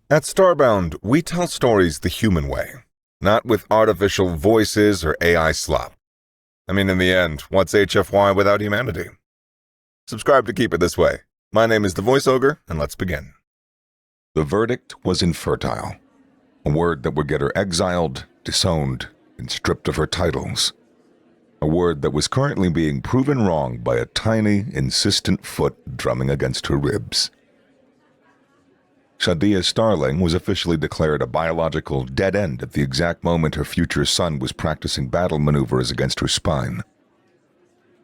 At Starbound, we tell stories the human way, not with artificial voices or AI slop. I mean, in the end, what's HFY without humanity? Subscribe to keep it this way. My name is the Voice Ogre, and let's begin. The verdict was infertile, a word that would get her exiled, disowned, and stripped of her titles. A word that was currently being proven wrong by a tiny, insistent foot drumming against her ribs. Shadia Starling was officially declared a biological dead end at the exact moment her future son was practicing battle maneuvers against her spine.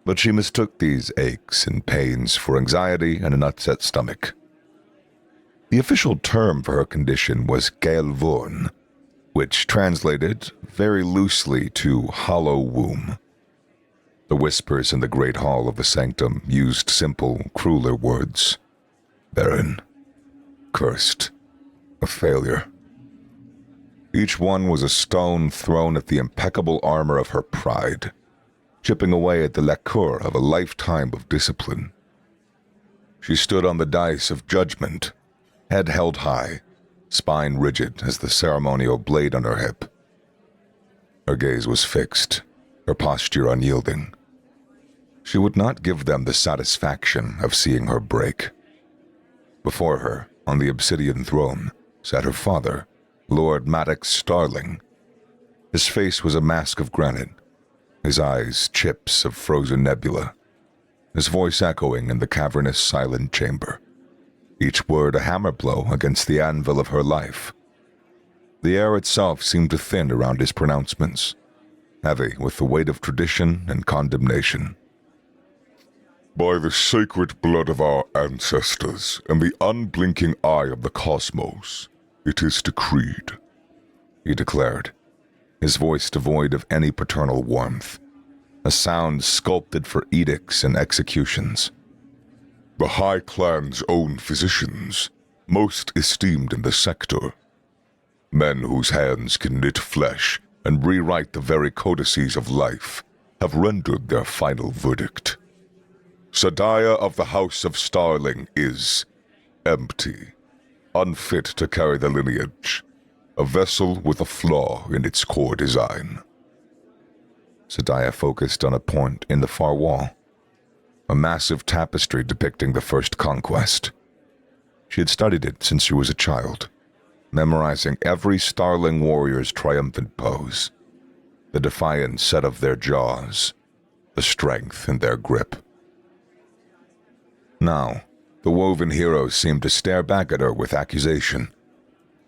But she mistook these aches and pains for anxiety and an upset stomach. The official term for her condition was Gaelvorn, which translated very loosely to hollow womb. The whispers in the great hall of the sanctum used simple, crueler words. Barren. Cursed. A failure. Each one was a stone thrown at the impeccable armor of her pride, chipping away at the lacquer of a lifetime of discipline. She stood on the dice of judgment, head held high, spine rigid as the ceremonial blade on her hip. Her gaze was fixed, her posture unyielding. She would not give them the satisfaction of seeing her break. Before her, on the obsidian throne, sat her father, Lord Maddox Starling. His face was a mask of granite, his eyes chips of frozen nebula, his voice echoing in the cavernous silent chamber, each word a hammer blow against the anvil of her life. The air itself seemed to thin around his pronouncements, heavy with the weight of tradition and condemnation. By the sacred blood of our ancestors and the unblinking eye of the cosmos, it is decreed, he declared, his voice devoid of any paternal warmth, a sound sculpted for edicts and executions. The High Clan's own physicians, most esteemed in the sector, men whose hands can knit flesh and rewrite the very codices of life, have rendered their final verdict. Shadia of the House of Starling is empty, unfit to carry the lineage, a vessel with a flaw in its core design. Shadia focused on a point in the far wall, a massive tapestry depicting the first conquest. She had studied it since she was a child, memorizing every Starling warrior's triumphant pose, the defiant set of their jaws, the strength in their grip. Now, the woven heroes seemed to stare back at her with accusation,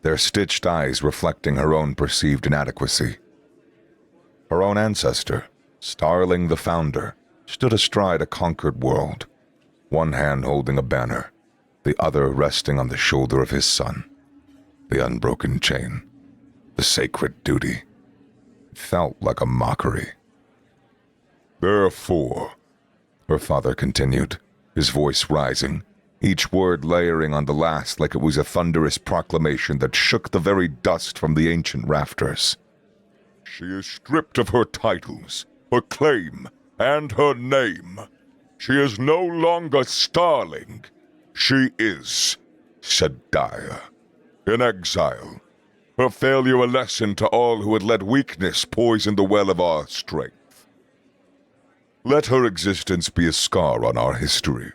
their stitched eyes reflecting her own perceived inadequacy. Her own ancestor, Starling the Founder, stood astride a conquered world, one hand holding a banner, the other resting on the shoulder of his son. The unbroken chain, the sacred duty. It felt like a mockery. Therefore, her father continued, his voice rising, each word layering on the last like it was a thunderous proclamation that shook the very dust from the ancient rafters. She is stripped of her titles, her claim, and her name. She is no longer Starling. She is Shadia, in exile. Her failure a lesson to all who had let weakness poison the well of our strength. Let her existence be a scar on our history,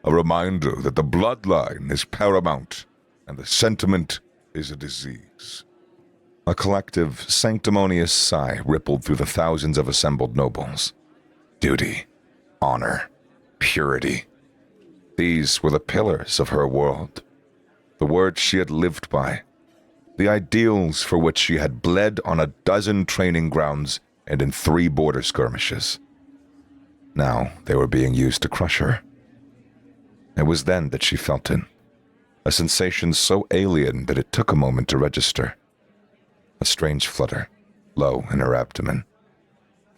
a reminder that the bloodline is paramount and the sentiment is a disease. A collective, sanctimonious sigh rippled through the thousands of assembled nobles. Duty, honor, purity. These were the pillars of her world, the words she had lived by, the ideals for which she had bled on a dozen training grounds and in 3 border skirmishes. Now they were being used to crush her. It was then that she felt it, a sensation so alien that it took a moment to register. A strange flutter, low in her abdomen.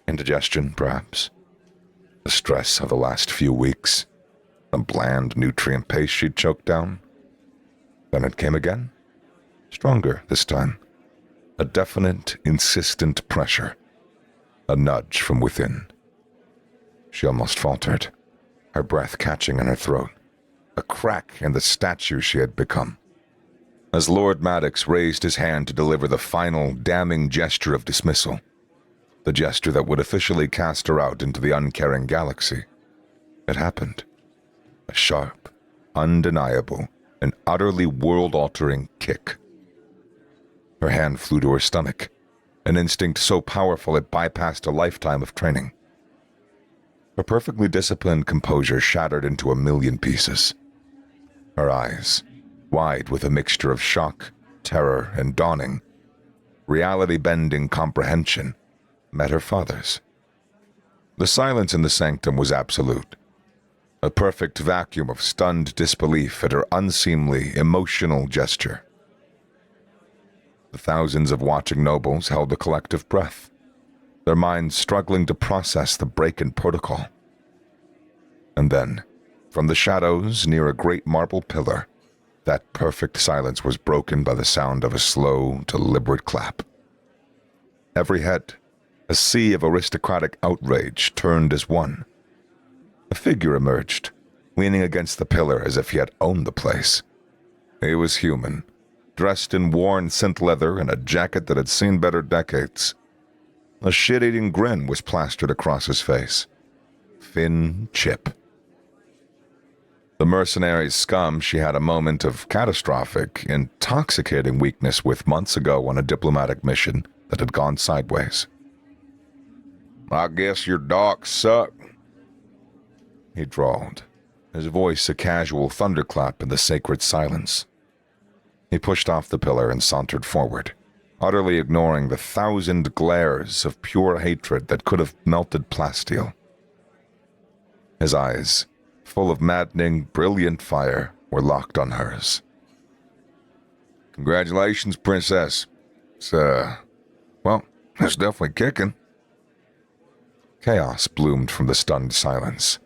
Indigestion, perhaps. The stress of the last few weeks. The bland nutrient paste she'd choked down. Then it came again. Stronger this time. A definite, insistent pressure. A nudge from within. She almost faltered, her breath catching in her throat, a crack in the statue she had become. as Lord Maddox raised his hand to deliver the final, damning gesture of dismissal, the gesture that would officially cast her out into the uncaring galaxy. It happened. A sharp, undeniable, and utterly world-altering kick. Her hand flew to her stomach, an instinct so powerful it bypassed a lifetime of training. Her perfectly disciplined composure shattered into a million pieces. Her eyes, wide with a mixture of shock, terror, and dawning, reality-bending comprehension, met her father's. The silence in the sanctum was absolute. A perfect vacuum of stunned disbelief at her unseemly, emotional gesture. The thousands of watching nobles held a collective breath, their minds struggling to process the break in protocol. And then, from the shadows near a great marble pillar, that perfect silence was broken by the sound of a slow, deliberate clap. Every head, a sea of aristocratic outrage, turned as one. A figure emerged, leaning against the pillar as if he had owned the place. He was human, dressed in worn synth leather and a jacket that had seen better decades. A shit-eating grin was plastered across his face. Finn Chip. The mercenary's scum she had a moment of catastrophic, intoxicating weakness with months ago on a diplomatic mission that had gone sideways. "I guess your docs suck," he drawled, his voice a casual thunderclap in the sacred silence. He pushed off the pillar and sauntered forward, utterly ignoring the 1,000 glares of pure hatred that could have melted plasteel. His eyes, full of maddening, brilliant fire, were locked on hers. "Congratulations, Princess. It's definitely kicking." Chaos bloomed from the stunned silence,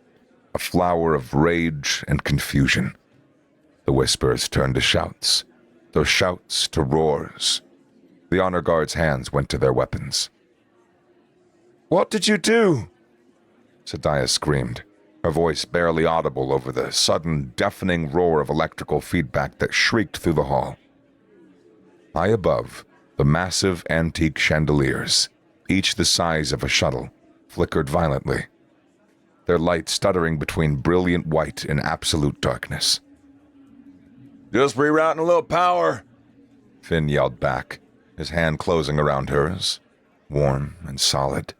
a flower of rage and confusion. The whispers turned to shouts, those shouts to roars. The honor guard's hands went to their weapons. "What did you do?" Sadiah screamed, her voice barely audible over the sudden, deafening roar of electrical feedback that shrieked through the hall. High above, the massive antique chandeliers, each the size of a shuttle, flickered violently, their light stuttering between brilliant white and absolute darkness. "Just rerouting a little power," Finn yelled back, his hand closing around hers, warm and solid.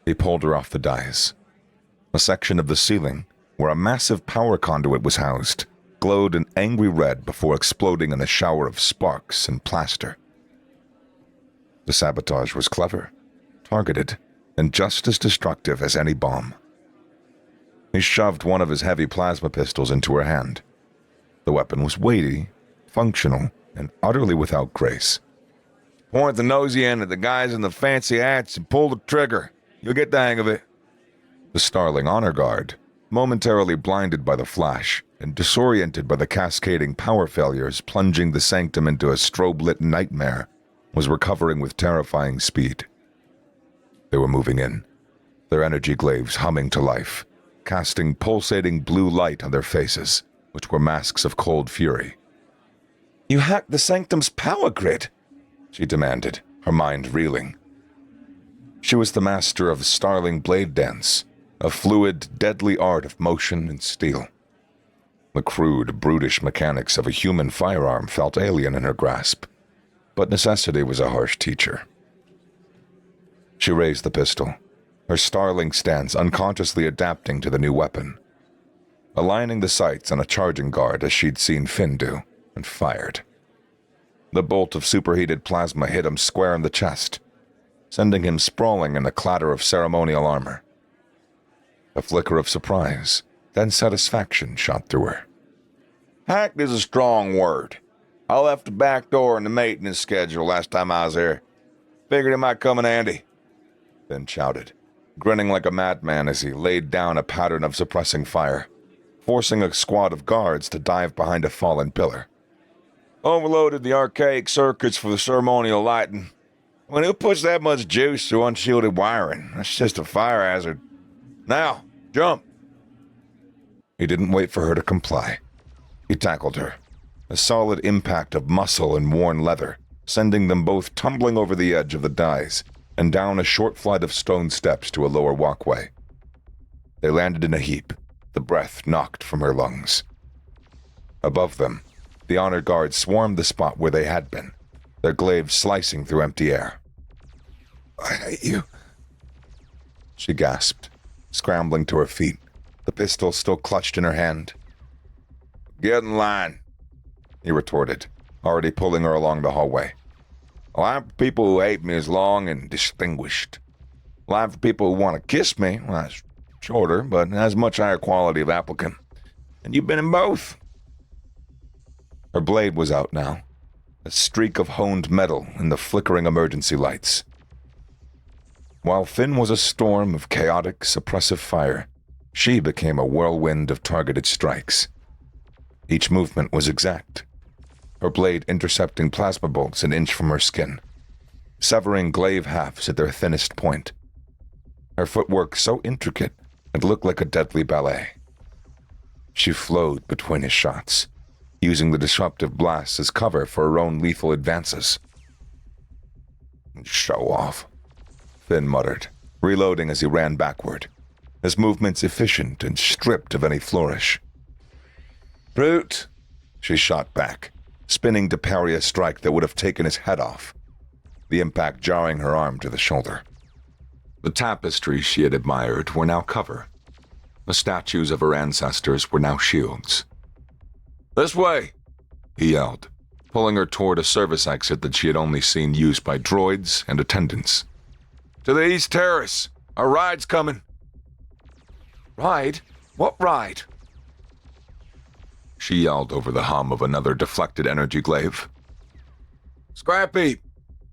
He pulled her off the dais. A section of the ceiling, where a massive power conduit was housed, glowed an angry red before exploding in a shower of sparks and plaster. The sabotage was clever, targeted, and just as destructive as any bomb. He shoved one of his heavy plasma pistols into her hand. The weapon was weighty, functional, and utterly without grace. "Point the nosy end at the guys in the fancy hats and pull the trigger. You'll get the hang of it." The starling honor guard, momentarily blinded by the flash and disoriented by the cascading power failures plunging the sanctum into a strobe-lit nightmare, was recovering with terrifying speed. They were moving in, their energy glaives humming to life, casting pulsating blue light on their faces, which were masks of cold fury. "You hacked the sanctum's power grid," she demanded, her mind reeling. She was the master of starling blade dance, a fluid, deadly art of motion and steel. The crude, brutish mechanics of a human firearm felt alien in her grasp, but necessity was a harsh teacher. She raised the pistol, her starling stance unconsciously adapting to the new weapon, aligning the sights on a charging guard as she'd seen Finn do, and fired. The bolt of superheated plasma hit him square in the chest, sending him sprawling in a clatter of ceremonial armor. A flicker of surprise, then satisfaction shot through her. "Hacked is a strong word. I left a back door in the maintenance schedule last time I was here. Figured it might come in handy," Finn shouted, grinning like a madman as he laid down a pattern of suppressing fire, forcing a squad of guards to dive behind a fallen pillar. "Overloaded the archaic circuits for the ceremonial lighting. Who puts that much juice through unshielded wiring? That's just a fire hazard. Now, jump!" He didn't wait for her to comply. He tackled her, a solid impact of muscle and worn leather, sending them both tumbling over the edge of the dais and down a short flight of stone steps to a lower walkway. They landed in a heap, the breath knocked from her lungs. Above them, the honor guard swarmed the spot where they had been, their glaives slicing through empty air. "I hate you," she gasped, scrambling to her feet, the pistol still clutched in her hand. "Get in line," he retorted, already pulling her along the hallway. "A line for people who hate me is long and distinguished. A line for people who want to kiss me, well, that's shorter, but has much higher quality of applicant. And you've been in both." Her blade was out now, a streak of honed metal in the flickering emergency lights. While Finn was a storm of chaotic, suppressive fire, she became a whirlwind of targeted strikes. Each movement was exact, her blade intercepting plasma bolts an inch from her skin, severing glaive halves at their thinnest point. Her footwork so intricate it looked like a deadly ballet. She flowed between his shots, using the disruptive blasts as cover for her own lethal advances. "Show off," Finn muttered, reloading as he ran backward, his movements efficient and stripped of any flourish. "Brute," she shot back, spinning to parry a strike that would have taken his head off, the impact jarring her arm to the shoulder. The tapestries she had admired were now cover. The statues of her ancestors were now shields. "This way," he yelled, pulling her toward a service exit that she had only seen used by droids and attendants. "To the East Terrace. Our ride's coming." "Ride? What ride?" she yelled over the hum of another deflected energy glaive. "Scrap heap.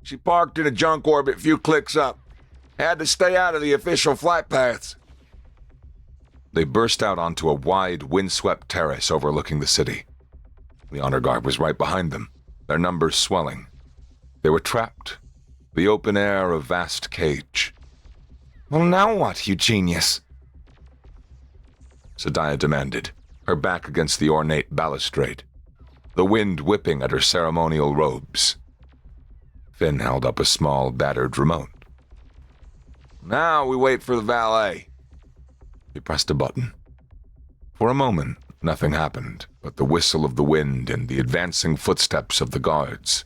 She parked in a junk orbit a few clicks up. Had to stay out of the official flight paths." They burst out onto a wide, windswept terrace overlooking the city. The honor guard was right behind them, their numbers swelling. They were trapped, the open air a vast cage. "Well, now what, you genius?" Sadiah demanded, her back against the ornate balustrade, the wind whipping at her ceremonial robes. Finn held up a small, battered remote. "Now we wait for the valet." He pressed a button. For a moment, nothing happened but the whistle of the wind and the advancing footsteps of the guards.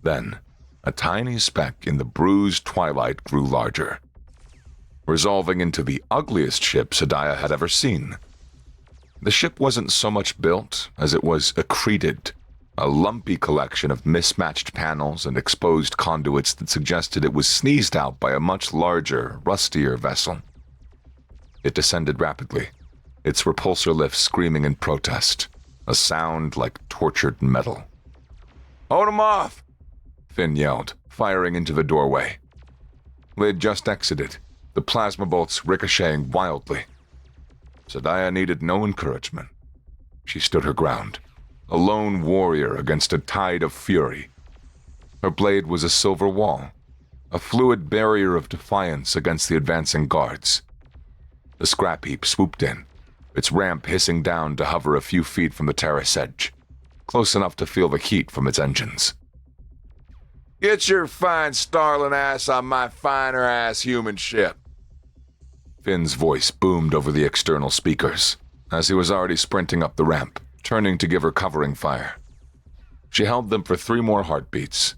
Then, a tiny speck in the bruised twilight grew larger, resolving into the ugliest ship Sadiah had ever seen. The ship wasn't so much built as it was accreted, a lumpy collection of mismatched panels and exposed conduits that suggested it was sneezed out by a much larger, rustier vessel. It descended rapidly, its repulsor lift screaming in protest, a sound like tortured metal. "Hold 'em off!" Finn yelled, firing into the doorway. They had just exited, the plasma bolts ricocheting wildly. Sadiah needed no encouragement. She stood her ground, a lone warrior against a tide of fury. Her blade was a silver wall, a fluid barrier of defiance against the advancing guards. The scrap heap swooped in, its ramp hissing down to hover a few feet from the terrace edge, close enough to feel the heat from its engines. "Get your fine starling ass on my finer ass human ship." Finn's voice boomed over the external speakers, as he was already sprinting up the ramp, turning to give her covering fire. She held them for 3 more heartbeats,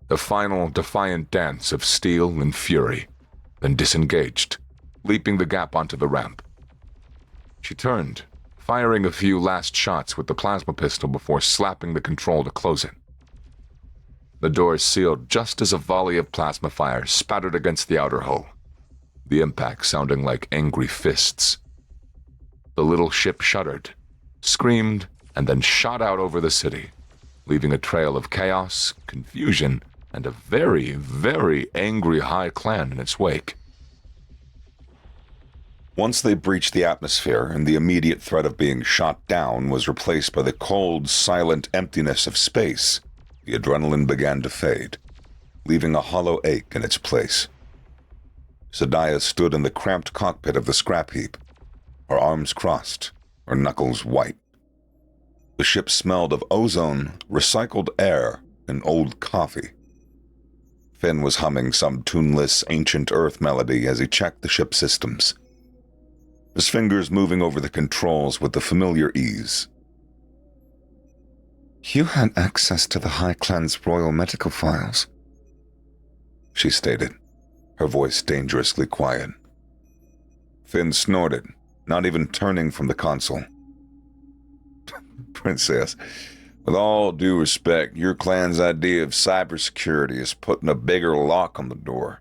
the final defiant dance of steel and fury, then disengaged, leaping the gap onto the ramp. She turned, firing a few last shots with the plasma pistol before slapping the control to close it. The doors sealed just as a volley of plasma fire spattered against the outer hull, the impact sounding like angry fists. The little ship shuddered, screamed, and then shot out over the city, leaving a trail of chaos, confusion, and a very, very angry High Clan in its wake. Once they breached the atmosphere and the immediate threat of being shot down was replaced by the cold, silent emptiness of space, the adrenaline began to fade, leaving a hollow ache in its place. Sadiah stood in the cramped cockpit of the scrap heap, her arms crossed, her knuckles white. The ship smelled of ozone, recycled air, and old coffee. Finn was humming some tuneless, ancient Earth melody as he checked the ship's systems, his fingers moving over the controls with the familiar ease. "You had access to the High Clan's royal medical files," she stated, her voice dangerously quiet. Finn snorted, not even turning from the console. "Princess, with all due respect, your clan's idea of cybersecurity is putting a bigger lock on the door.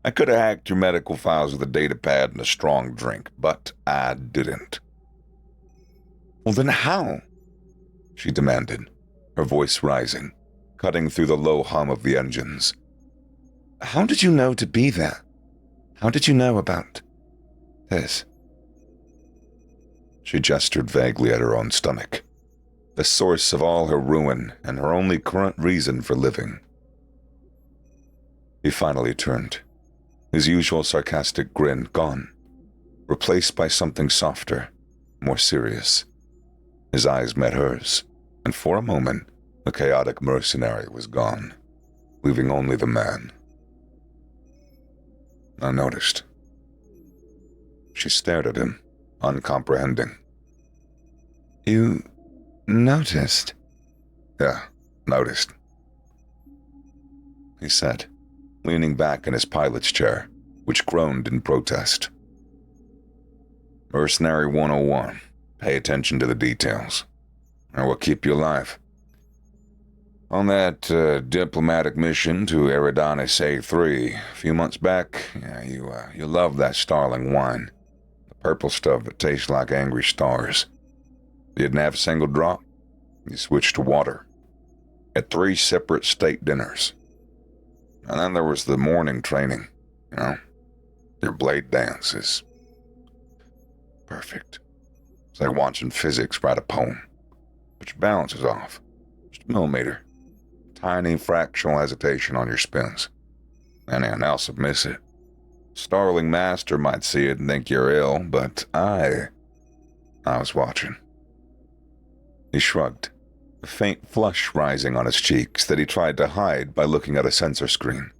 I could have hacked your medical files with a datapad and a strong drink, but I didn't." "Well, then how?" she demanded, her voice rising, cutting through the low hum of the engines. "How did you know to be there? How did you know about this?" She gestured vaguely at her own stomach, the source of all her ruin and her only current reason for living. He finally turned, his usual sarcastic grin gone, replaced by something softer, more serious. His eyes met hers, and for a moment, the chaotic mercenary was gone, leaving only the man. I noticed. She stared at him, uncomprehending. "You noticed?" "Yeah, noticed," he said, leaning back in his pilot's chair, which groaned in protest. "Mercenary 101. Pay attention to the details, or we'll keep you alive. On that diplomatic mission to Eridanis A3 a few months back, you loved that Starling wine. The purple stuff that tastes like angry stars. You didn't have a single drop. You switched to water. At 3 separate state dinners. And then there was the morning training, Your blade dance is perfect. It's like watching physics write a poem. But your balance is off. Just a millimeter. Tiny fractional hesitation on your spins. Anyone else would miss it. Starling Master might see it and think you're ill, but I was watching." He shrugged, a faint flush rising on his cheeks that he tried to hide by looking at a sensor screen.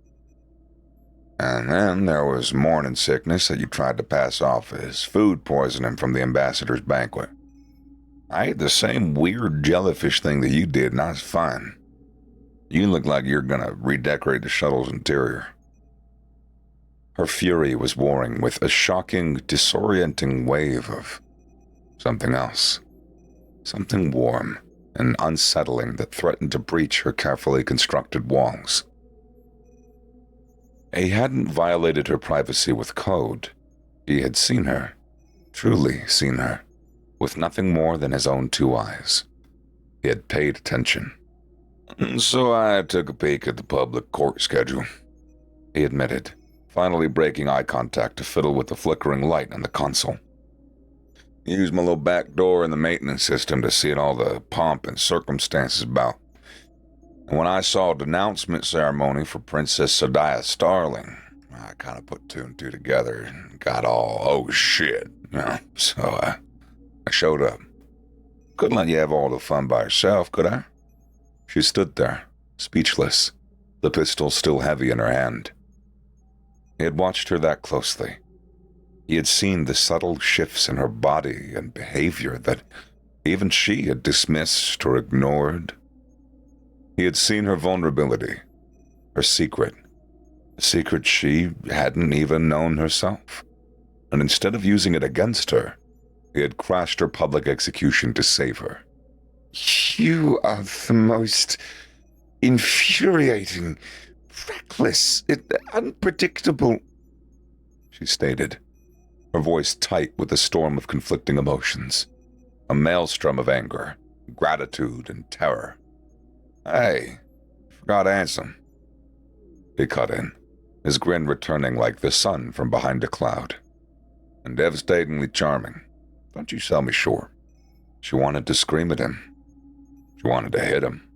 "And then there was morning sickness that you tried to pass off as food poisoning from the ambassador's banquet. I ate the same weird jellyfish thing that you did, and I was fine. You look like you're gonna redecorate the shuttle's interior." Her fury was warring with a shocking, disorienting wave of something else. Something warm and unsettling that threatened to breach her carefully constructed walls. He hadn't violated her privacy with code. He had seen her, truly seen her, with nothing more than his own 2 eyes. He had paid attention. "So I took a peek at the public court schedule," he admitted, finally breaking eye contact to fiddle with the flickering light on the console. "Used my little back door in the maintenance system to see all the pomp and circumstances about. And when I saw a denouncement ceremony for Princess Sodiah Starling, I kind of put 2 and 2 together and got all, oh shit, So I showed up. Couldn't let you have all the fun by yourself, could I?" She stood there, speechless, the pistol still heavy in her hand. He had watched her that closely. He had seen the subtle shifts in her body and behavior that even she had dismissed or ignored. He had seen her vulnerability, her secret, a secret she hadn't even known herself. And instead of using it against her, he had crashed her public execution to save her. "You are the most infuriating, reckless, unpredictable," she stated, her voice tight with a storm of conflicting emotions, a maelstrom of anger, gratitude, and terror. "Hey, forgot Ansem." He cut in, his grin returning like the sun from behind a cloud. "And devastatingly charming. Don't you sell me short." She wanted to scream at him. She wanted to hit him.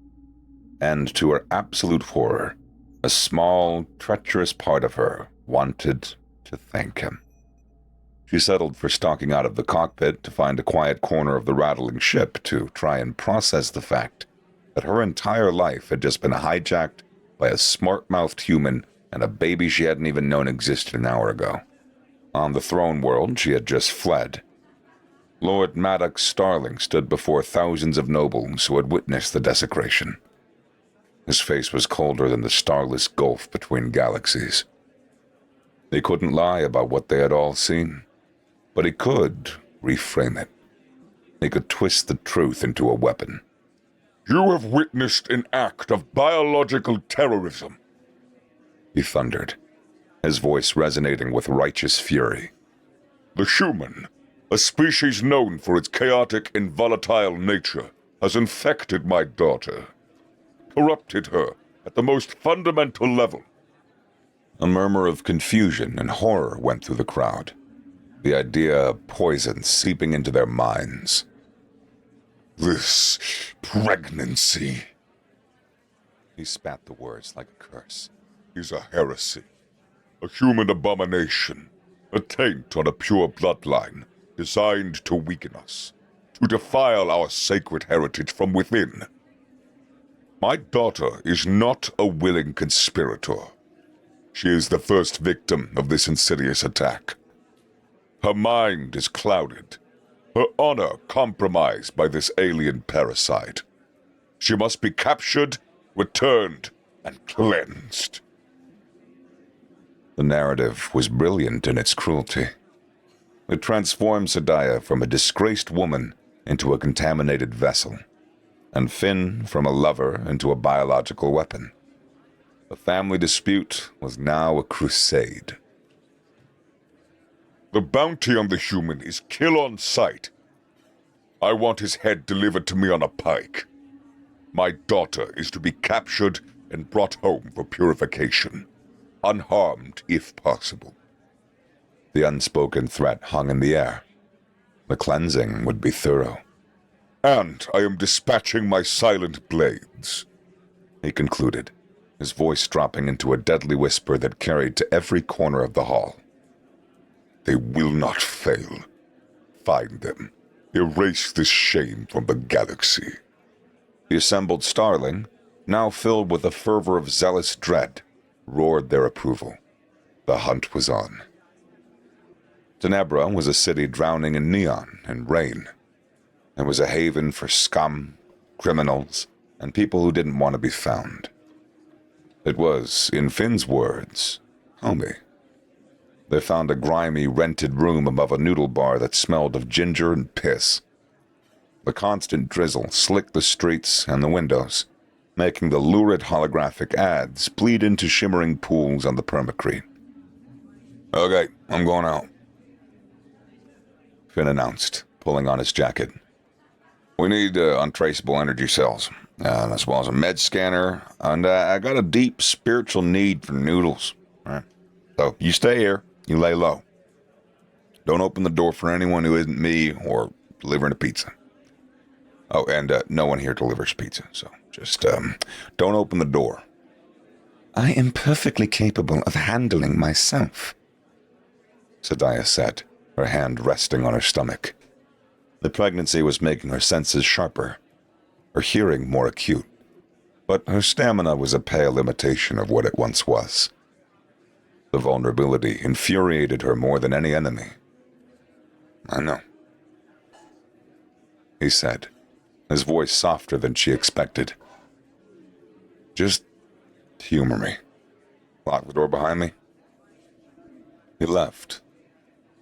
And to her absolute horror, a small, treacherous part of her wanted to thank him. She settled for stalking out of the cockpit to find a quiet corner of the rattling ship to try and process the fact that her entire life had just been hijacked by a smart-mouthed human and a baby she hadn't even known existed an hour ago. On the throne world she had just fled. Lord Maddox Starling stood before thousands of nobles who had witnessed the desecration. His face was colder than the starless gulf between galaxies. He couldn't lie about what they had all seen, but he could reframe it. He could twist the truth into a weapon. "You have witnessed an act of biological terrorism," he thundered, his voice resonating with righteous fury. "The human, a species known for its chaotic and volatile nature, has infected my daughter, corrupted her at the most fundamental level." A murmur of confusion and horror went through the crowd, the idea of poison seeping into their minds. "This pregnancy," he spat the words like a curse, "is a heresy, a human abomination, a taint on a pure bloodline designed to weaken us, to defile our sacred heritage from within. My daughter is not a willing conspirator. She is the first victim of this insidious attack. Her mind is clouded, her honor compromised by this alien parasite. She must be captured, returned, and cleansed." The narrative was brilliant in its cruelty. It transformed Sadiah from a disgraced woman into a contaminated vessel, and Finn from a lover into a biological weapon. The family dispute was now a crusade. "The bounty on the human is kill on sight. I want his head delivered to me on a pike. My daughter is to be captured and brought home for purification, unharmed if possible." The unspoken threat hung in the air. The cleansing would be thorough. "And I am dispatching my silent blades," he concluded, his voice dropping into a deadly whisper that carried to every corner of the hall. "They will not fail. Find them. Erase this shame from the galaxy." The assembled Starling, now filled with a fervor of zealous dread, roared their approval. The hunt was on. Tenebra was a city drowning in neon and rain. It was a haven for scum, criminals, and people who didn't want to be found. It was, in Finn's words, homey. They found a grimy, rented room above a noodle bar that smelled of ginger and piss. The constant drizzle slicked the streets and the windows, making the lurid holographic ads bleed into shimmering pools on the permacrete. "Okay, I'm going out," Finn announced, pulling on his jacket. "We need untraceable energy cells, as well as a med scanner, and I got a deep spiritual need for noodles. All right. So you stay here, you lay low. Don't open the door for anyone who isn't me or delivering a pizza. Oh, and no one here delivers pizza, so just don't open the door." "I am perfectly capable of handling myself," Sadiah said, her hand resting on her stomach. The pregnancy was making her senses sharper, her hearing more acute, but her stamina was a pale imitation of what it once was. The vulnerability infuriated her more than any enemy. "I know," he said, his voice softer than she expected. "Just humor me. Lock the door behind me." He left.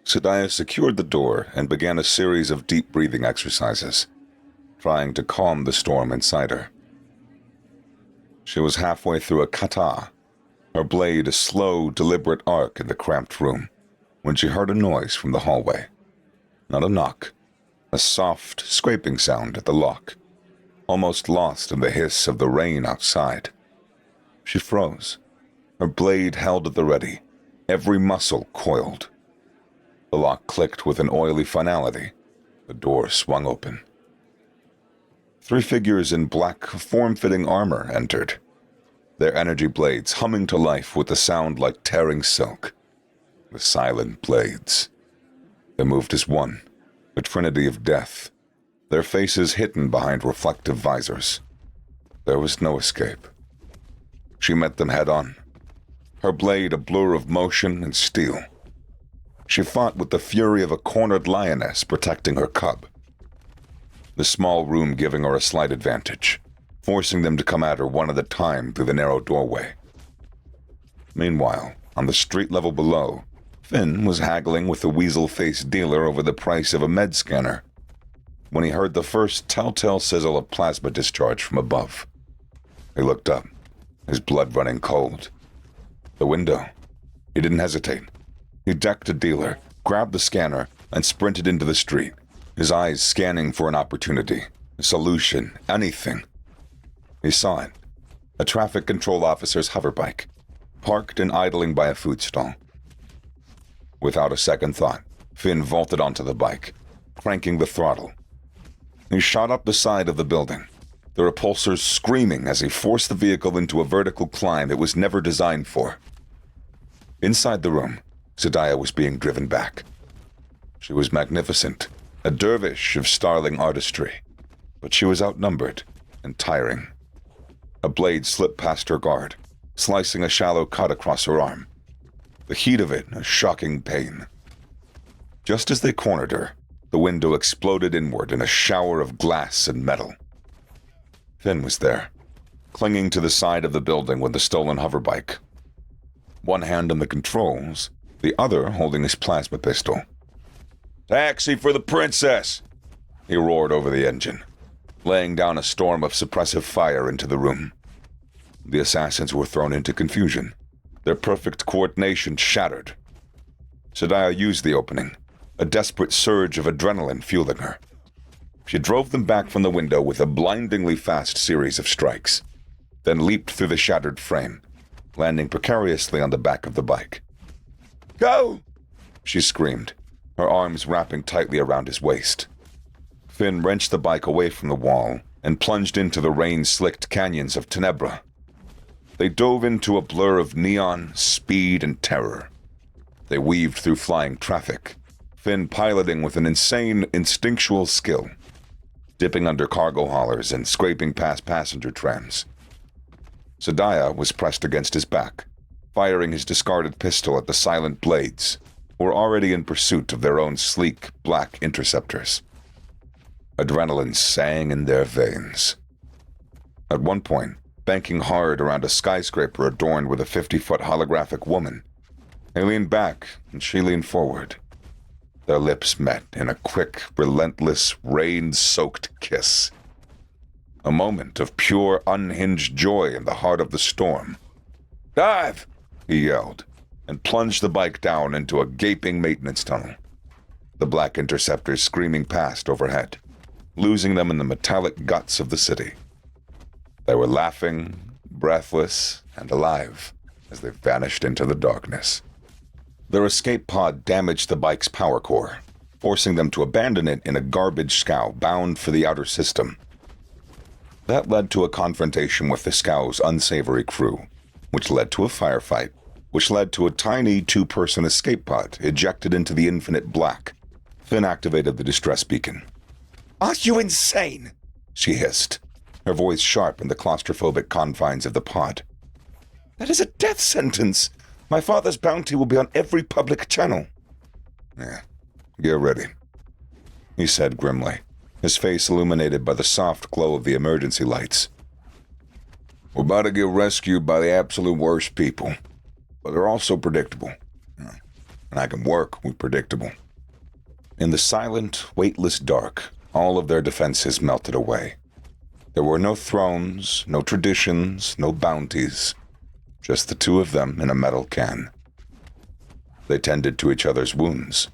Sadiah secured the door and began a series of deep breathing exercises, trying to calm the storm inside her. She was halfway through a kata, her blade a slow, deliberate arc in the cramped room, when she heard a noise from the hallway. Not a knock, a soft, scraping sound at the lock, almost lost in the hiss of the rain outside. She froze, her blade held at the ready, every muscle coiled. The lock clicked with an oily finality. The door swung open. 3 figures in black, form-fitting armor entered, their energy blades humming to life with a sound like tearing silk. The silent blades. They moved as one, a trinity of death, their faces hidden behind reflective visors. There was no escape. She met them head-on, her blade a blur of motion and steel. She fought with the fury of a cornered lioness protecting her cub, the small room giving her a slight advantage, forcing them to come at her one at a time through the narrow doorway. Meanwhile, on the street level below, Finn was haggling with the weasel-faced dealer over the price of a med scanner when he heard the first telltale sizzle of plasma discharge from above. He looked up, his blood running cold. The window. He didn't hesitate. He decked a dealer, grabbed the scanner, and sprinted into the street, his eyes scanning for an opportunity, a solution, anything. He saw it. A traffic control officer's hoverbike, parked and idling by a food stall. Without a second thought, Finn vaulted onto the bike, cranking the throttle. He shot up the side of the building, the repulsors screaming as he forced the vehicle into a vertical climb it was never designed for. Inside the room, Sadaya was being driven back. She was magnificent, a dervish of startling artistry, but she was outnumbered and tiring. A blade slipped past her guard, slicing a shallow cut across her arm. The heat of it a shocking pain. Just as they cornered her, the window exploded inward in a shower of glass and metal. Finn was there, clinging to the side of the building with the stolen hoverbike. One hand on the controls, the other holding his plasma pistol. "Taxi for the princess!" he roared over the engine, laying down a storm of suppressive fire into the room. The assassins were thrown into confusion, their perfect coordination shattered. Sadaya used the opening, a desperate surge of adrenaline fueling her. She drove them back from the window with a blindingly fast series of strikes, then leaped through the shattered frame, landing precariously on the back of the bike. "Go!" she screamed, her arms wrapping tightly around his waist. Finn wrenched the bike away from the wall and plunged into the rain-slicked canyons of Tenebra. They dove into a blur of neon, speed, and terror. They weaved through flying traffic, Finn piloting with an insane, instinctual skill, dipping under cargo haulers and scraping past passenger trams. Sadaya was pressed against his back, firing his discarded pistol at the silent blades, who were already in pursuit of their own sleek, black interceptors. Adrenaline sang in their veins. At one point, banking hard around a skyscraper adorned with a 50-foot holographic woman, he leaned back and she leaned forward. Their lips met in a quick, relentless, rain-soaked kiss. A moment of pure, unhinged joy in the heart of the storm. "Dive!" he yelled, and plunged the bike down into a gaping maintenance tunnel. The black interceptors screaming past overhead, losing them in the metallic guts of the city. They were laughing, breathless, and alive as they vanished into the darkness. Their escape pod damaged the bike's power core, forcing them to abandon it in a garbage scow bound for the outer system. That led to a confrontation with the scow's unsavory crew, which led to a firefight, which led to a tiny two-person escape pod ejected into the infinite black. Finn activated the distress beacon. "Are you insane?" she hissed, her voice sharp in the claustrophobic confines of the pod. "That is a death sentence. My father's bounty will be on every public channel." "Yeah, get ready," he said grimly, his face illuminated by the soft glow of the emergency lights. "We're about to get rescued by the absolute worst people, but they're also predictable. And I can work with predictable." In the silent, weightless dark, all of their defenses melted away. There were no thrones, no traditions, no bounties. Just the two of them in a metal can. They tended to each other's wounds,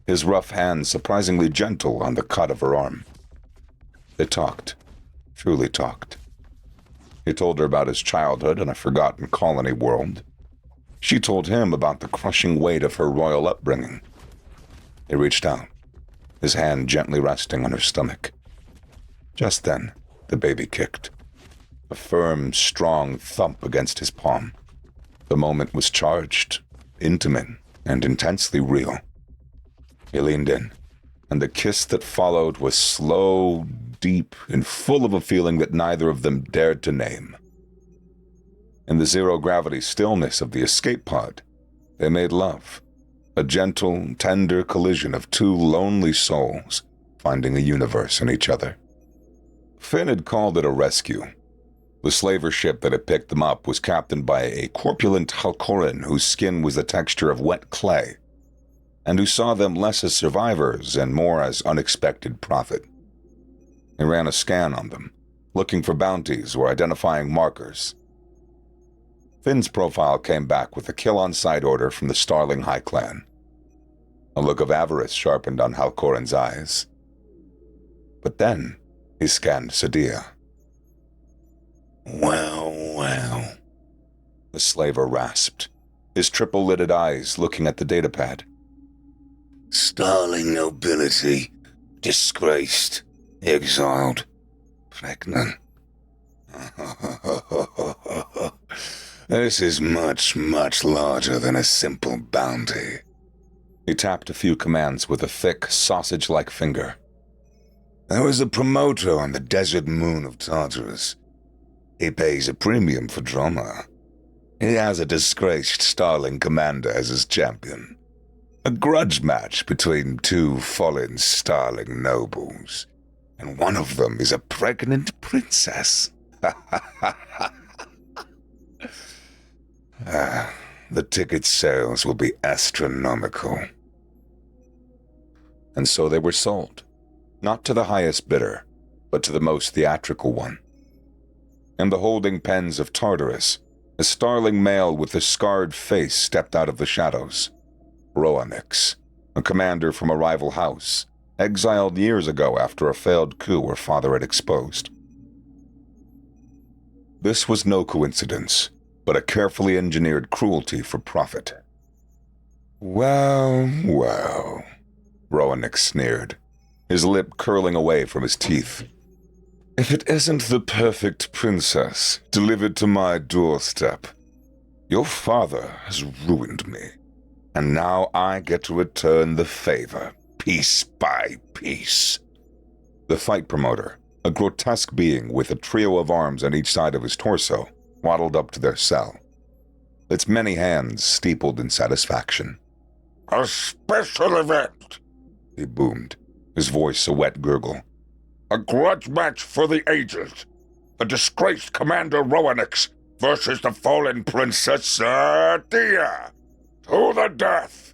his rough hand surprisingly gentle on the cut of her arm. They talked, truly talked. He told her about his childhood in a forgotten colony world. She told him about the crushing weight of her royal upbringing. He reached out, his hand gently resting on her stomach. Just then, the baby kicked. A firm, strong thump against his palm. The moment was charged, intimate, and intensely real. He leaned in, and the kiss that followed was slow, deep, and full of a feeling that neither of them dared to name. In the zero-gravity stillness of the escape pod, they made love, a gentle, tender collision of two lonely souls finding a universe in each other. Finn had called it a rescue. The slaver ship that had picked them up was captained by a corpulent Halkoran whose skin was the texture of wet clay, and who saw them less as survivors and more as unexpected profit. He ran a scan on them, looking for bounties or identifying markers. Finn's profile came back with a kill-on-sight order from the Starling High Clan. A look of avarice sharpened on Halkoran's eyes. But then he scanned Sadia. Well, the slaver rasped, his triple-lidded eyes looking at the datapad. Starling nobility, disgraced, exiled, pregnant. This is much, much larger than a simple bounty. He tapped a few commands with a thick, sausage-like finger. There was a promoter on the desert moon of Tartarus. He pays a premium for drama. He has a disgraced Starling commander as his champion. A grudge match between two fallen Starling nobles. And one of them is a pregnant princess. The ticket sales will be astronomical. And so they were sold, not to the highest bidder, but to the most theatrical one. In the holding pens of Tartarus, a starling male with a scarred face stepped out of the shadows. Roanix, a commander from a rival house, exiled years ago after a failed coup her father had exposed. This was no coincidence, but a carefully engineered cruelty for profit. Well, Roanix sneered, his lip curling away from his teeth. If it isn't the perfect princess delivered to my doorstep, your father has ruined me, and now I get to return the favor, piece by piece. The fight promoter, a grotesque being with a trio of arms on each side of his torso, waddled up to their cell, its many hands steepled in satisfaction. A special event, he boomed, his voice a wet gurgle. A grudge match for the ages. The disgraced Commander Roanix versus the fallen Princess Sadia. To the death!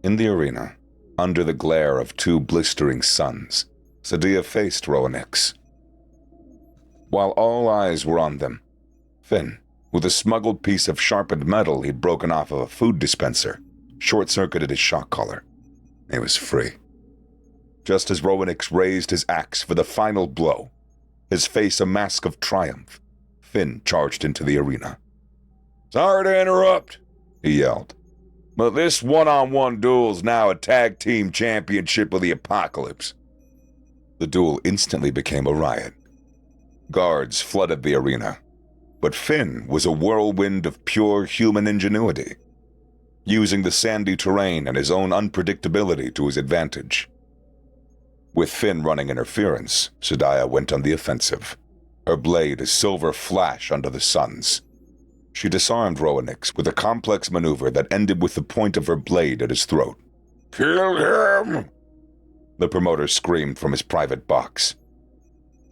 In the arena, under the glare of two blistering suns, Sadia faced Roanix. While all eyes were on them, Finn, with a smuggled piece of sharpened metal he'd broken off of a food dispenser, short-circuited his shock collar. He was free. Just as Roanix raised his axe for the final blow, his face a mask of triumph, Finn charged into the arena. Sorry to interrupt, he yelled, but this one-on-one duel's now a tag team championship of the apocalypse. The duel instantly became a riot. Guards flooded the arena, but Finn was a whirlwind of pure human ingenuity, using the sandy terrain and his own unpredictability to his advantage. With Finn running interference, Sadia went on the offensive, her blade a silver flash under the suns. She disarmed Roanix with a complex maneuver that ended with the point of her blade at his throat. Kill him! The promoter screamed from his private box.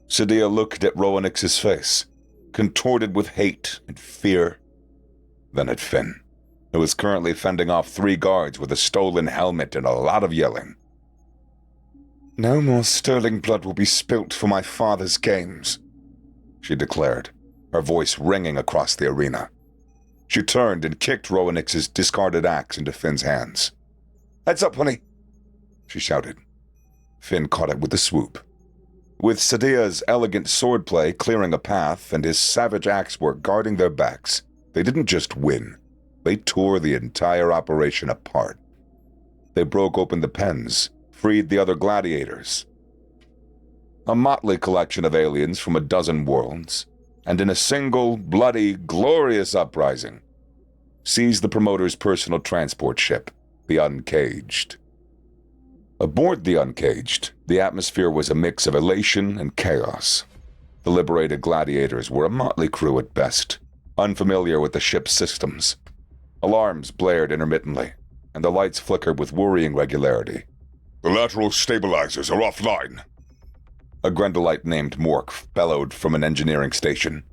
Sadia looked at Roanix's face, contorted with hate and fear, then at Finn, who was currently fending off 3 guards with a stolen helmet and a lot of yelling. No more sterling blood will be spilt for my father's games, she declared, her voice ringing across the arena. She turned and kicked Roanix's discarded axe into Finn's hands. Heads up, honey, she shouted. Finn caught it with a swoop. With Sadia's elegant swordplay clearing a path and his savage axework guarding their backs, they didn't just win, they tore the entire operation apart. They broke open the pens, freed the other gladiators. A motley collection of aliens from a dozen worlds, and in a single, bloody, glorious uprising, seized the promoter's personal transport ship, the Uncaged. Aboard the Uncaged, the atmosphere was a mix of elation and chaos. The liberated gladiators were a motley crew at best, unfamiliar with the ship's systems. Alarms blared intermittently, and the lights flickered with worrying regularity. The lateral stabilizers are offline. A Grendelite named Mork bellowed from an engineering station,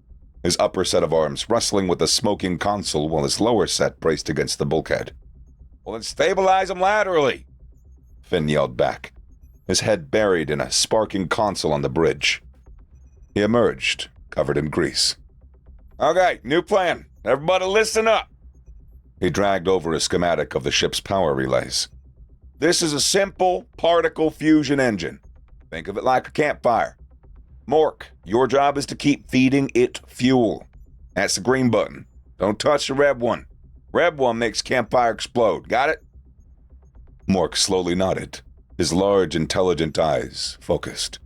his upper set of arms wrestling with a smoking console while his lower set braced against the bulkhead. Well, then stabilize them laterally, Finn yelled back, his head buried in a sparking console on the bridge. He emerged, covered in grease. Okay, new plan. Everybody listen up. He dragged over a schematic of the ship's power relays. This is a simple particle fusion engine. Think of it like a campfire. Mork, your job is to keep feeding it fuel. That's the green button. Don't touch the red one. Red one makes campfire explode. Got it? Mork slowly nodded, his large, intelligent eyes focused.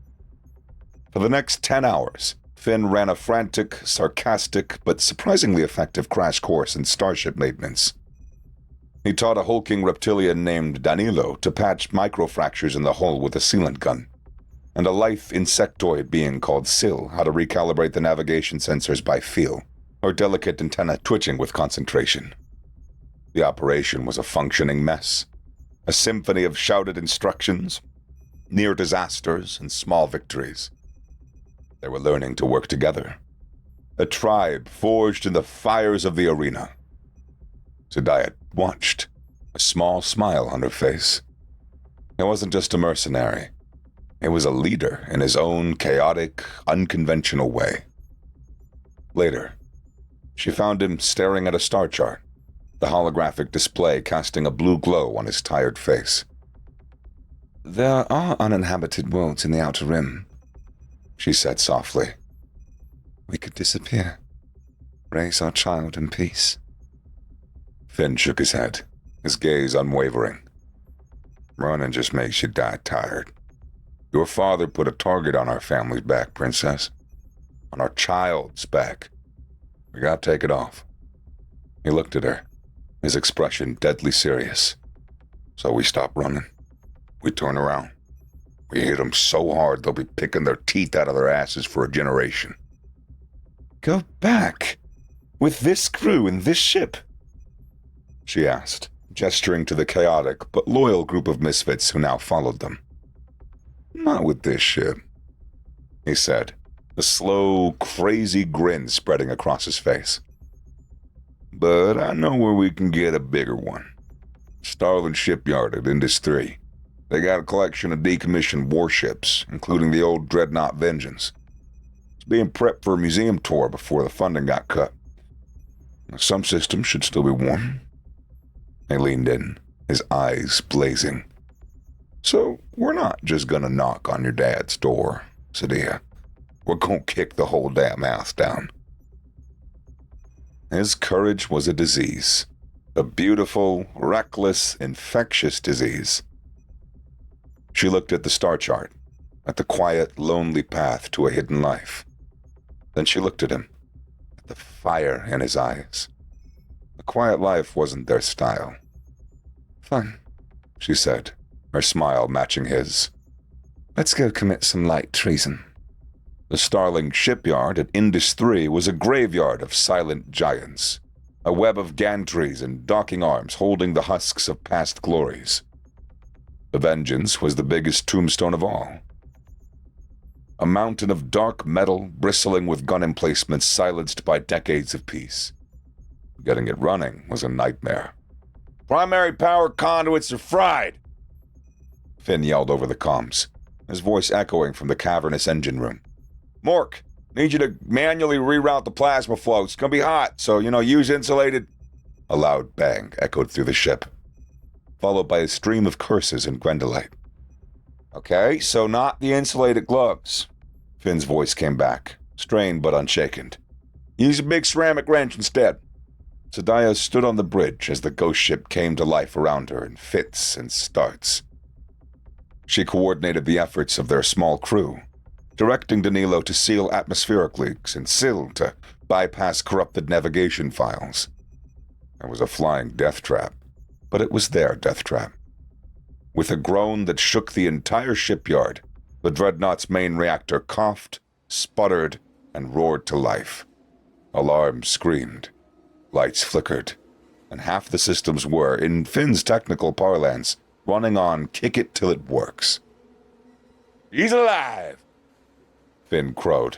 For the next 10 hours, Finn ran a frantic, sarcastic, but surprisingly effective crash course in starship maintenance. He taught a hulking reptilian named Danilo to patch microfractures in the hull with a sealant gun, and a lithe insectoid being called Syl how to recalibrate the navigation sensors by feel, her delicate antenna twitching with concentration. The operation was a functioning mess, a symphony of shouted instructions, near disasters, and small victories. They were learning to work together, a tribe forged in the fires of the arena. Zendaya watched, a small smile on her face. He wasn't just a mercenary. He was a leader in his own chaotic, unconventional way. Later, she found him staring at a star chart, the holographic display casting a blue glow on his tired face. "There are uninhabited worlds in the Outer Rim," she said softly. "We could disappear, raise our child in peace." Finn shook his head, his gaze unwavering. "Running just makes you die tired. Your father put a target on our family's back, Princess. On our child's back. We gotta take it off." He looked at her, his expression deadly serious. "So we stop running. We turn around. We hit them so hard they'll be picking their teeth out of their asses for a generation." "Go back? With this crew and this ship?" she asked, gesturing to the chaotic but loyal group of misfits who now followed them. "Not with this ship," he said, a slow, crazy grin spreading across his face. "But I know where we can get a bigger one. Starling Shipyard at Indus 3. They got a collection of decommissioned warships, including the old dreadnought Vengeance. It's being prepped for a museum tour before the funding got cut. Some systems should still be warm." He leaned in, his eyes blazing. "So we're not just gonna knock on your dad's door, Sadia. We're gonna kick the whole damn house down." His courage was a disease, a beautiful, reckless, infectious disease. She looked at the star chart, at the quiet, lonely path to a hidden life. Then she looked at him, at the fire in his eyes. A quiet life wasn't their style. "Fine," she said, her smile matching his. "Let's go commit some light treason." The Starling Shipyard at Indus 3 was a graveyard of silent giants, a web of gantries and docking arms holding the husks of past glories. The Vengeance was the biggest tombstone of all. A mountain of dark metal bristling with gun emplacements silenced by decades of peace. Getting it running was a nightmare. Primary power conduits are fried, Finn yelled over the comms, his voice echoing from the cavernous engine room. Mork, need you to manually reroute the plasma flow. It's gonna be hot, so, use insulated... A loud bang echoed through the ship, followed by a stream of curses in Grendelite. "Okay, so not the insulated gloves." Finn's voice came back, strained but unshaken. "Use a big ceramic wrench instead." Zendaya stood on the bridge as the ghost ship came to life around her in fits and starts. She coordinated the efforts of their small crew, directing Danilo to seal atmospheric leaks and Syl to bypass corrupted navigation files. It was a flying death trap, but it was their death trap. With a groan that shook the entire shipyard, the dreadnought's main reactor coughed, sputtered, and roared to life. Alarms screamed. Lights flickered. And half the systems were, in Finn's technical parlance, running on kick it till it works. "He's alive!" Finn crowed,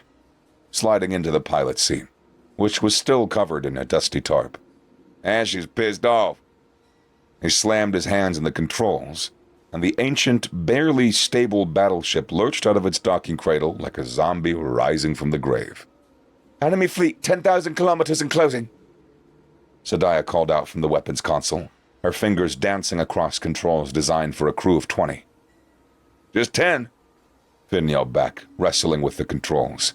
sliding into the pilot's seat, which was still covered in a dusty tarp. "And she's pissed off." He slammed his hands in the controls, and the ancient, barely stable battleship lurched out of its docking cradle like a zombie rising from the grave. "Enemy fleet 10,000 kilometers in closing," Sadiah called out from the weapons console, her fingers dancing across controls designed for a crew of 20. "Just 10," Finn yelled back, wrestling with the controls.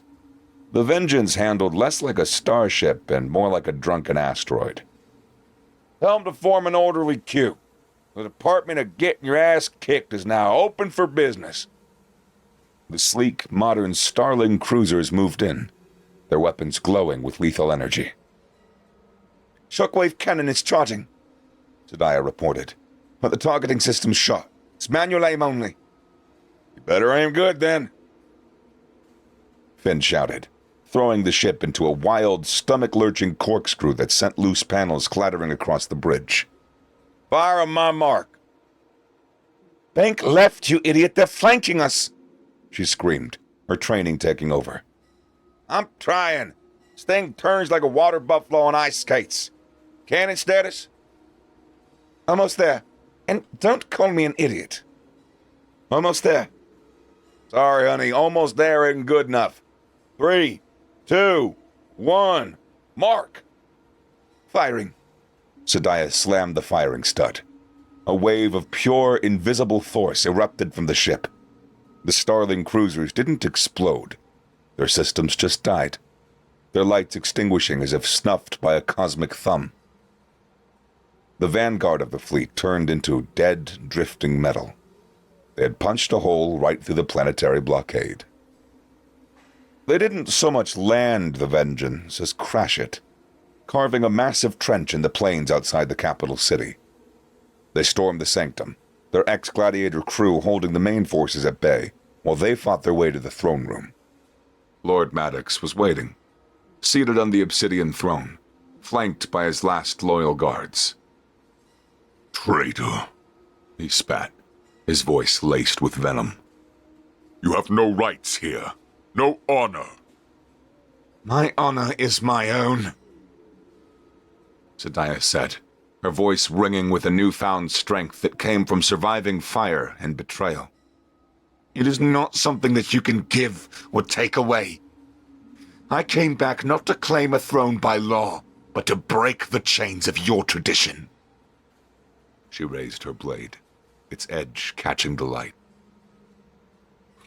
The Vengeance handled less like a starship and more like a drunken asteroid. "Tell them to form an orderly queue. The department of getting your ass kicked is now open for business." The sleek, modern Starling cruisers moved in, their weapons glowing with lethal energy. "Shockwave cannon is charging," Sadiah reported. "But the targeting system's shot. It's manual aim only." "You better aim good, then," Finn shouted, throwing the ship into a wild, stomach-lurching corkscrew that sent loose panels clattering across the bridge. "Fire on my mark." "Bank left, you idiot! They're flanking us!" she screamed, her training taking over. "I'm trying. This thing turns like a water buffalo on ice skates. Cannon status?" "Almost there. And don't call me an idiot." "Almost there." "Sorry, honey. Almost there isn't good enough. 3, 2, 1, mark!" "Firing." Sadiah slammed the firing stud. A wave of pure, invisible force erupted from the ship. The Starling cruisers didn't explode. Their systems just died, their lights extinguishing as if snuffed by a cosmic thumb. The vanguard of the fleet turned into dead, drifting metal. They had punched a hole right through the planetary blockade. They didn't so much land the Vengeance as crash it, carving a massive trench in the plains outside the capital city. They stormed the sanctum, their ex-gladiator crew holding the main forces at bay, while they fought their way to the throne room. Lord Maddox was waiting, seated on the obsidian throne, flanked by his last loyal guards. "Traitor," he spat, his voice laced with venom. "You have no rights here, no honor." "My honor is my own," Sadiah said, her voice ringing with a newfound strength that came from surviving fire and betrayal. "It is not something that you can give or take away. I came back not to claim a throne by law, but to break the chains of your tradition." She raised her blade, its edge catching the light.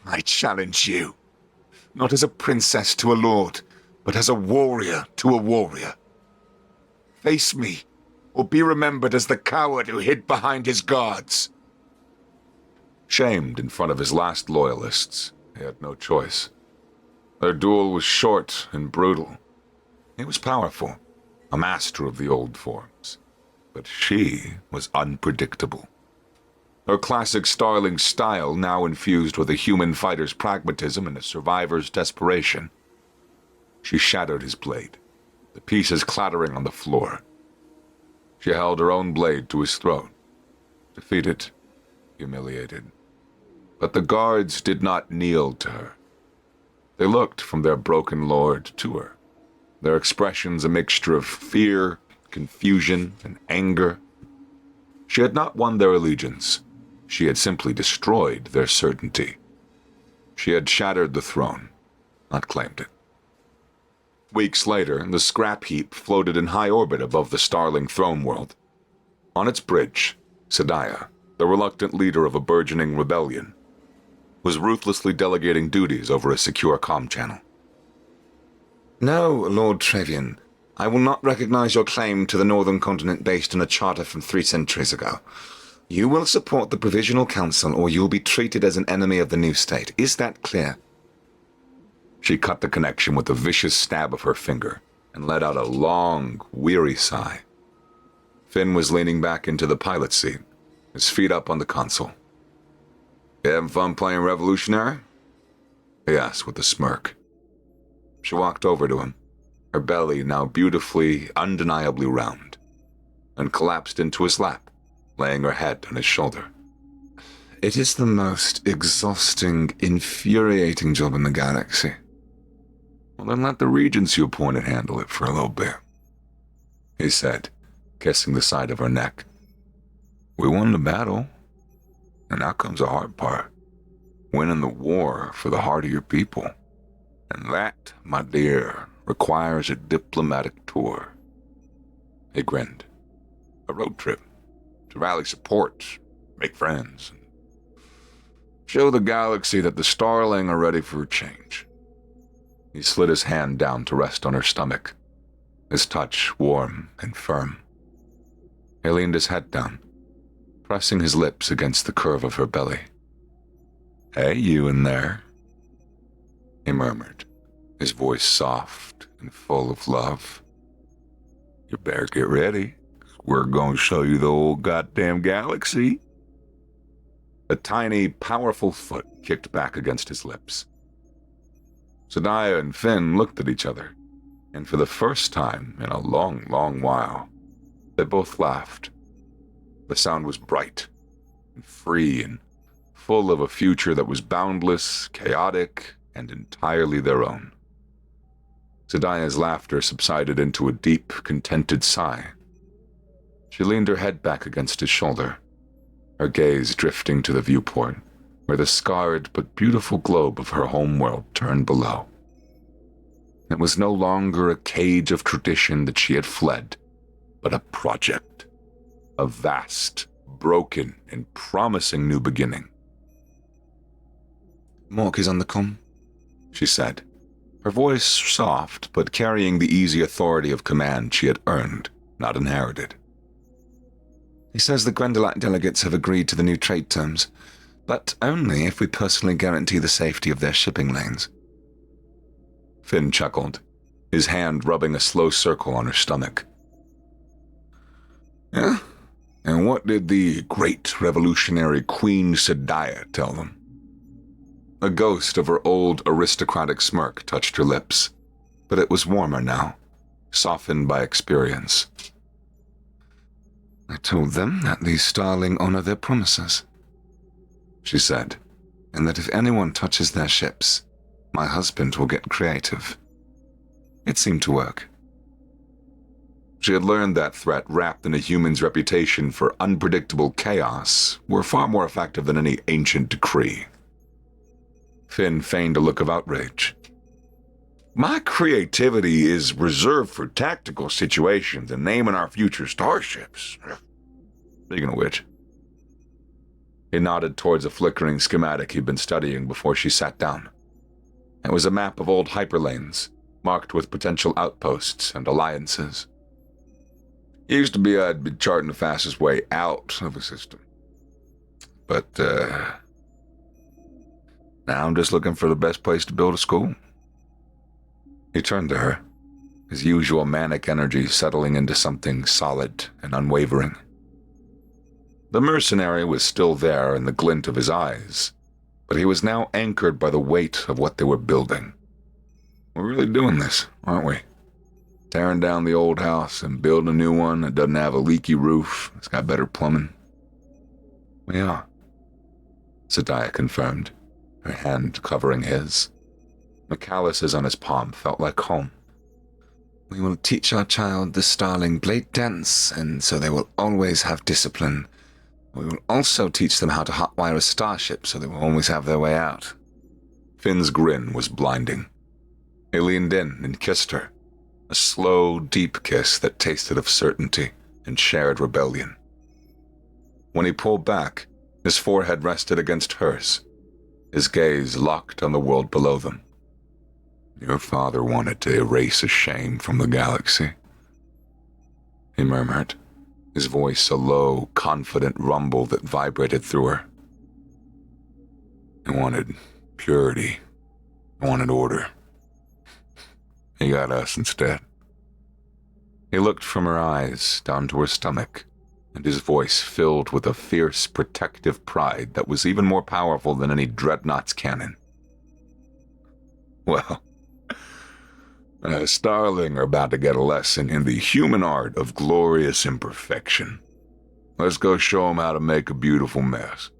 "I challenge you, not as a princess to a lord, but as a warrior to a warrior. Face me, or be remembered as the coward who hid behind his guards." Shamed in front of his last loyalists, he had no choice. Their duel was short and brutal. He was powerful, a master of the old forms. But she was unpredictable. Her classic Starling style now infused with a human fighter's pragmatism and a survivor's desperation. She shattered his blade, the pieces clattering on the floor. She held her own blade to his throat, defeated, humiliated. But the guards did not kneel to her. They looked from their broken lord to her, their expressions a mixture of fear, confusion, and anger. She had not won their allegiance. She had simply destroyed their certainty. She had shattered the throne, not claimed it. Weeks later, the scrap heap floated in high orbit above the Starling throne world. On its bridge, Sadiah, the reluctant leader of a burgeoning rebellion, was ruthlessly delegating duties over a secure comm channel. "No, Lord Trevian, I will not recognize your claim to the northern continent based on a charter from 3 centuries ago. You will support the Provisional Council or you will be treated as an enemy of the new state. Is that clear?" She cut the connection with a vicious stab of her finger and let out a long, weary sigh. Finn was leaning back into the pilot seat, his feet up on the console, You having fun playing revolutionary? He asked with a smirk. She walked over to him, her belly now beautifully, undeniably round, and collapsed into his lap, laying her head on his shoulder. It is the most exhausting, infuriating job in the galaxy. Well, then let the regents you appointed handle it for a little bit, he said, kissing the side of her neck. We won the battle, and now comes the hard part. Winning the war for the heart of your people. And that, my dear, requires a diplomatic tour. He grinned. A road trip. To rally support, make friends, and show the galaxy that the Starling are ready for a change. He slid his hand down to rest on her stomach, his touch warm and firm. He leaned his head down, pressing his lips against the curve of her belly. Hey, you in there, he murmured, his voice soft and full of love. You better get ready. We're going to show you the old goddamn galaxy. A tiny, powerful foot kicked back against his lips. Sadaya and Finn looked at each other, and for the first time in a long, long while, they both laughed. The sound was bright and free and full of a future that was boundless, chaotic, and entirely their own. Sadaya's laughter subsided into a deep, contented sigh. She leaned her head back against his shoulder, her gaze drifting to the viewport, where the scarred but beautiful globe of her homeworld turned below. It was no longer a cage of tradition that she had fled, but a project, a vast, broken, and promising new beginning. Mork is on the comm, she said, her voice soft but carrying the easy authority of command she had earned, not inherited. He says the Grendelite delegates have agreed to the new trade terms, but only if we personally guarantee the safety of their shipping lanes. Finn chuckled, his hand rubbing a slow circle on her stomach. Yeah? And what did the great revolutionary Queen Sadaya tell them? A ghost of her old aristocratic smirk touched her lips, but it was warmer now, softened by experience. I told them that the Starling honor their promises, she said, and that if anyone touches their ships, my husband will get creative. It seemed to work. She had learned that threat wrapped in a human's reputation for unpredictable chaos were far more effective than any ancient decree. Finn feigned a look of outrage. My creativity is reserved for tactical situations and naming our future starships. Speaking of which, he nodded towards a flickering schematic he'd been studying before she sat down. It was a map of old hyperlanes, marked with potential outposts and alliances. It used to be I'd be charting the fastest way out of a system. But, now I'm just looking for the best place to build a school. He turned to her, his usual manic energy settling into something solid and unwavering. The mercenary was still there in the glint of his eyes, but he was now anchored by the weight of what they were building. We're really doing this, aren't we? Tearing down the old house and building a new one that doesn't have a leaky roof, it's got better plumbing. We are, Sadaya confirmed, her hand covering his. The calluses on his palm felt like home. We will teach our child the Starling blade dance, and so they will always have discipline. We will also teach them how to hotwire a starship so they will always have their way out. Finn's grin was blinding. He leaned in and kissed her, a slow, deep kiss that tasted of certainty and shared rebellion. When he pulled back, his forehead rested against hers, his gaze locked on the world below them. Your father wanted to erase a shame from the galaxy, he murmured, his voice a low, confident rumble that vibrated through her. He wanted purity. He wanted order. He got us instead. He looked from her eyes down to her stomach, and his voice filled with a fierce, protective pride that was even more powerful than any dreadnought's cannon. Well, Starling are about to get a lesson in the human art of glorious imperfection. Let's go show 'em how to make a beautiful mess.